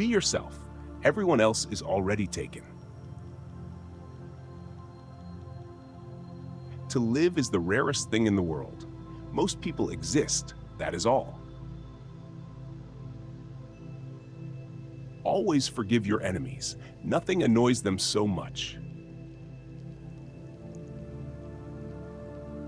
Be yourself. Everyone else is already taken. To live is the rarest thing in the world. Most people exist, that is all. Always forgive your enemies. Nothing annoys them so much.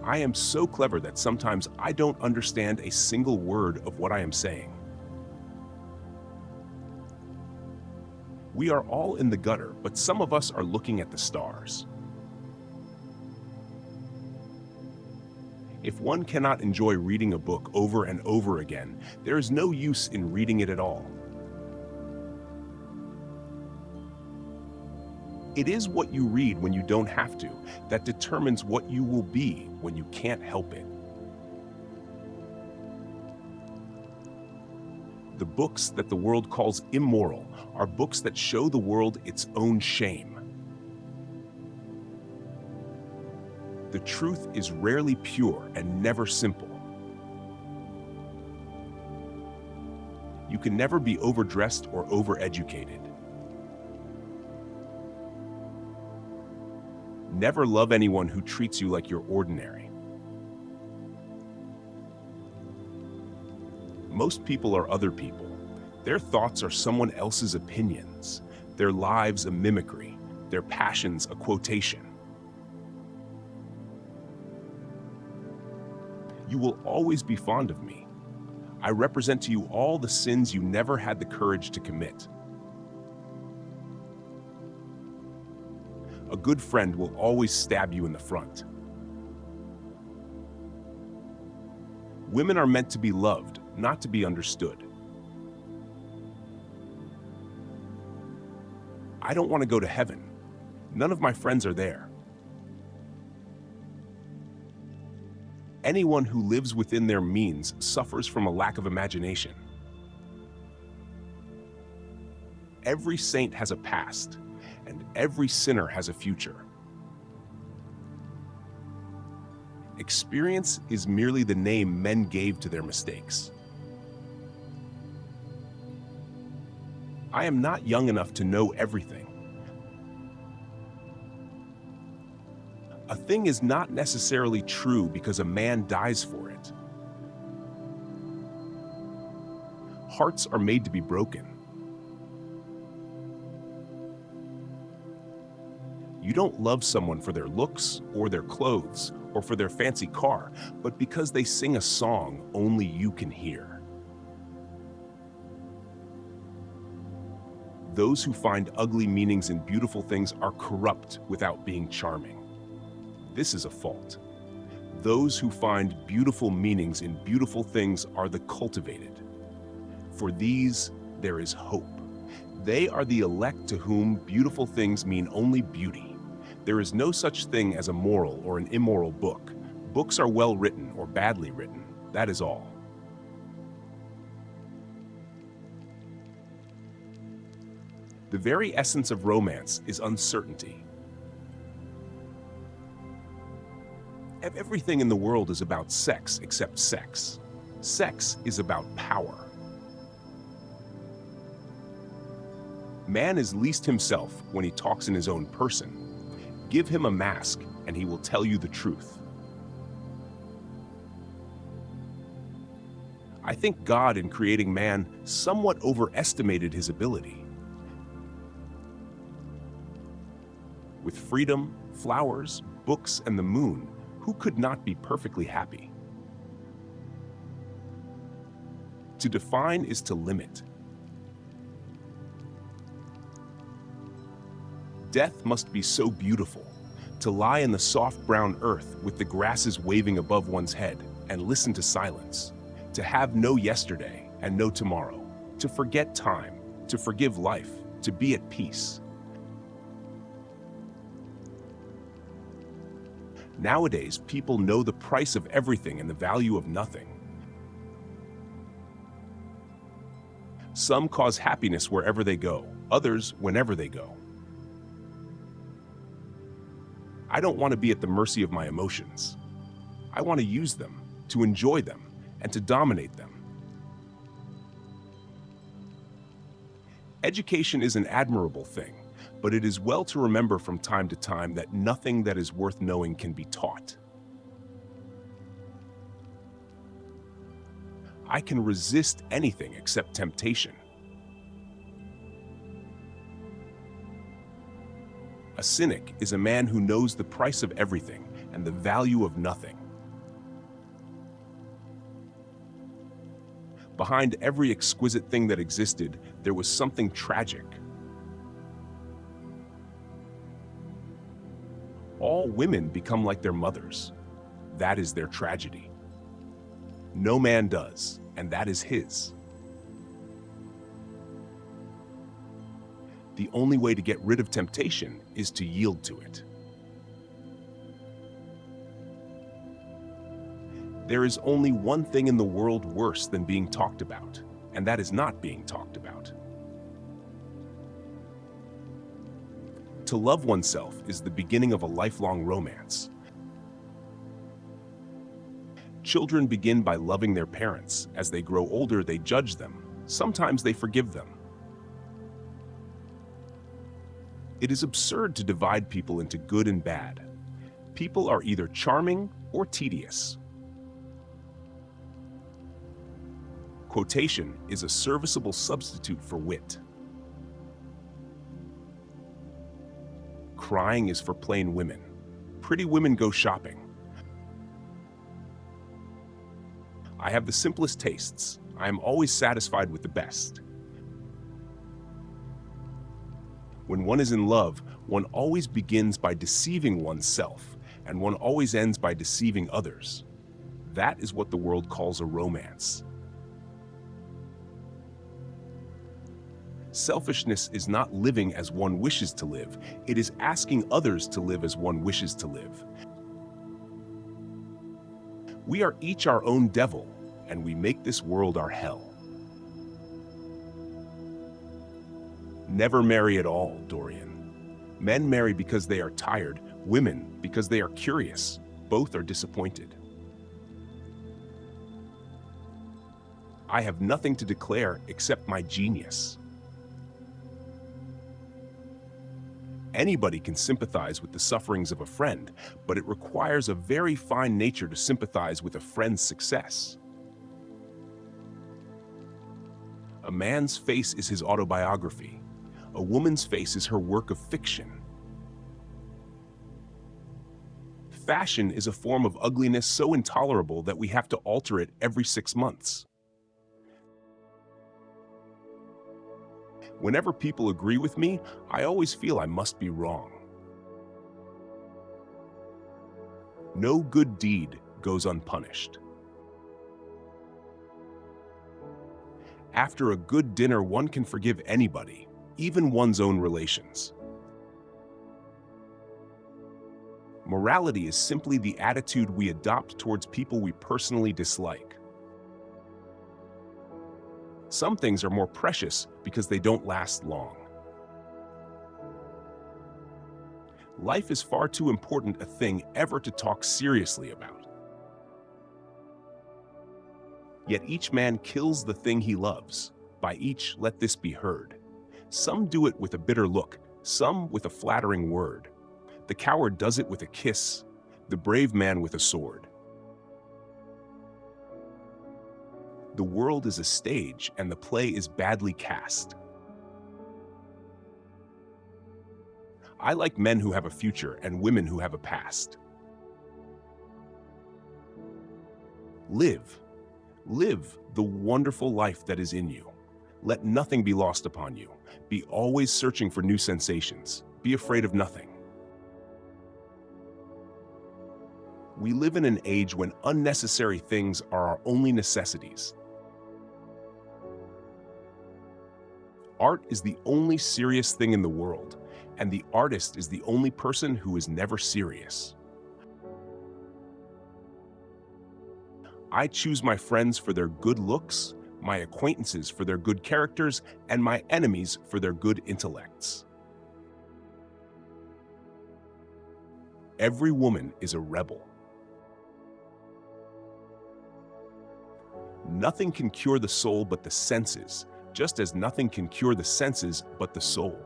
I am so clever that sometimes I don't understand a single word of what I am saying. We are all in the gutter, but some of us are looking at the stars. If one cannot enjoy reading a book over and over again, there is no use in reading it at all. It is what you read when you don't have to that determines what you will be when you can't help it. The books that the world calls immoral are books that show the world its own shame. The truth is rarely pure and never simple. You can never be overdressed or overeducated. Never love anyone who treats you like you're ordinary. Most people are other people. Their thoughts are someone else's opinions, their lives a mimicry, their passions a quotation. You will always be fond of me. I represent to you all the sins you never had the courage to commit. A good friend will always stab you in the front. Women are meant to be loved, not to be understood. I don't want to go to heaven. None of my friends are there. Anyone who lives within their means suffers from a lack of imagination. Every saint has a past, and every sinner has a future. Experience is merely the name men gave to their mistakes. I am not young enough to know everything. A thing is not necessarily true because a man dies for it. Hearts are made to be broken. You don't love someone for their looks or their clothes or for their fancy car, but because they sing a song only you can hear. Those who find ugly meanings in beautiful things are corrupt without being charming. This is a fault. Those who find beautiful meanings in beautiful things are the cultivated. For these, there is hope. They are the elect to whom beautiful things mean only beauty. There is no such thing as a moral or an immoral book. Books are well written or badly written. That is all. The very essence of romance is uncertainty. Everything in the world is about sex except sex. Sex is about power. Man is least himself when he talks in his own person. Give him a mask and he will tell you the truth. I think God, in creating man, somewhat overestimated his ability. With freedom, flowers, books, and the moon, who could not be perfectly happy? To define is to limit. Death must be so beautiful, to lie in the soft brown earth with the grasses waving above one's head and listen to silence, to have no yesterday and no tomorrow, to forget time, to forgive life, to be at peace. Nowadays, people know the price of everything and the value of nothing. Some cause happiness wherever they go, others whenever they go. I don't want to be at the mercy of my emotions. I want to use them, to enjoy them, and to dominate them. Education is an admirable thing, but it is well to remember from time to time that nothing that is worth knowing can be taught. I can resist anything except temptation. A cynic is a man who knows the price of everything and the value of nothing. Behind every exquisite thing that existed, there was something tragic. All women become like their mothers. That is their tragedy. No man does, and that is his. The only way to get rid of temptation is to yield to it. There is only one thing in the world worse than being talked about, and that is not being talked about. To love oneself is the beginning of a lifelong romance. Children begin by loving their parents. As they grow older, they judge them. Sometimes they forgive them. It is absurd to divide people into good and bad. People are either charming or tedious. Quotation is a serviceable substitute for wit. Crying is for plain women. Pretty women go shopping. I have the simplest tastes. I am always satisfied with the best. When one is in love, one always begins by deceiving oneself, and one always ends by deceiving others. That is what the world calls a romance. Selfishness is not living as one wishes to live. It is asking others to live as one wishes to live. We are each our own devil, and we make this world our hell. Never marry at all, Dorian. Men marry because they are tired, women because they are curious. Both are disappointed. I have nothing to declare except my genius. Anybody can sympathize with the sufferings of a friend, but it requires a very fine nature to sympathize with a friend's success. A man's face is his autobiography. A woman's face is her work of fiction. Fashion is a form of ugliness so intolerable that we have to alter it every 6 months. Whenever people agree with me, I always feel I must be wrong. No good deed goes unpunished. After a good dinner, one can forgive anybody, even one's own relations. Morality is simply the attitude we adopt towards people we personally dislike. Some things are more precious because they don't last long. Life is far too important a thing ever to talk seriously about. Yet each man kills the thing he loves. By each let this be heard. Some do it with a bitter look, some with a flattering word. The coward does it with a kiss, the brave man with a sword. The world is a stage, and the play is badly cast. I like men who have a future and women who have a past. Live. Live the wonderful life that is in you. Let nothing be lost upon you. Be always searching for new sensations. Be afraid of nothing. We live in an age when unnecessary things are our only necessities. Art is the only serious thing in the world, and the artist is the only person who is never serious. I choose my friends for their good looks, my acquaintances for their good characters, and my enemies for their good intellects. Every woman is a rebel. Nothing can cure the soul but the senses, just as nothing can cure the senses but the soul.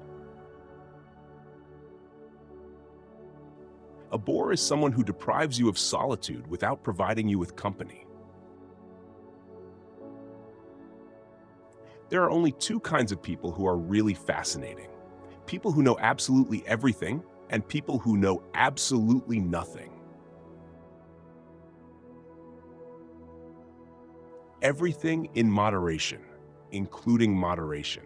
A bore is someone who deprives you of solitude without providing you with company. There are only two kinds of people who are really fascinating: people who know absolutely everything and people who know absolutely nothing. Everything in moderation, including moderation.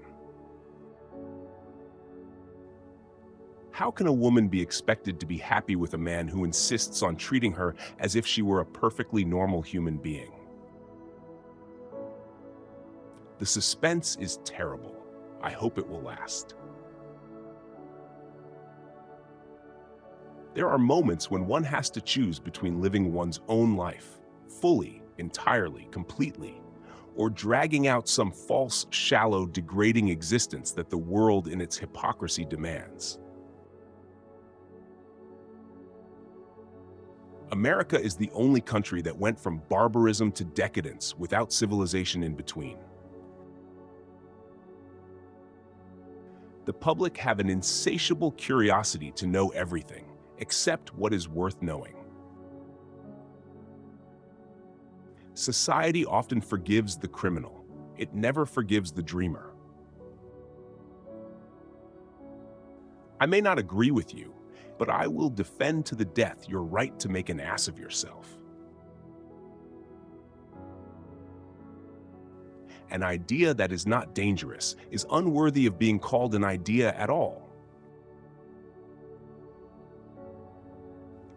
How can a woman be expected to be happy with a man who insists on treating her as if she were a perfectly normal human being? The suspense is terrible. I hope it will last. There are moments when one has to choose between living one's own life, fully, entirely, completely, or dragging out some false, shallow, degrading existence that the world in its hypocrisy demands. America is the only country that went from barbarism to decadence without civilization in between. The public have an insatiable curiosity to know everything, except what is worth knowing. Society often forgives the criminal. It never forgives the dreamer. I may not agree with you, but I will defend to the death your right to make an ass of yourself. An idea that is not dangerous is unworthy of being called an idea at all.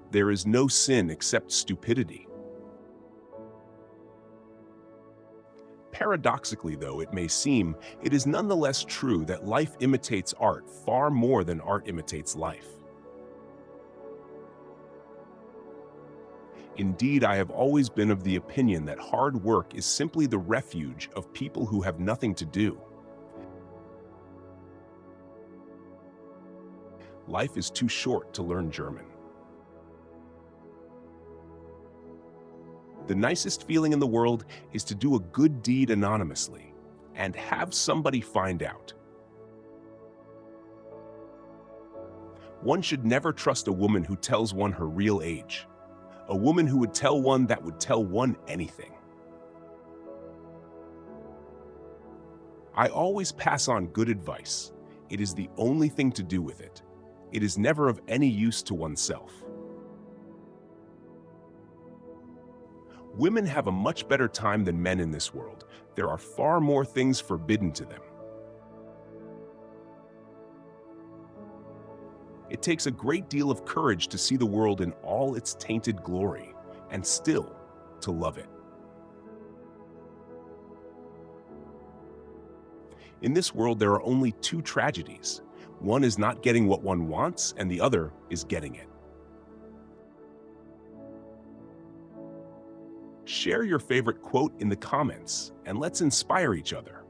There is no sin except stupidity. Paradoxically, though it may seem, it is nonetheless true that life imitates art far more than art imitates life. Indeed, I have always been of the opinion that hard work is simply the refuge of people who have nothing to do. Life is too short to learn German. The nicest feeling in the world is to do a good deed anonymously and have somebody find out. One should never trust a woman who tells one her real age. A woman who would tell one that would tell one anything. I always pass on good advice. It is the only thing to do with it. It is never of any use to oneself. Women have a much better time than men in this world. There are far more things forbidden to them. It takes a great deal of courage to see the world in all its tainted glory, and still to love it. In this world, there are only two tragedies. One is not getting what one wants, and the other is getting it. Share your favorite quote in the comments, and let's inspire each other.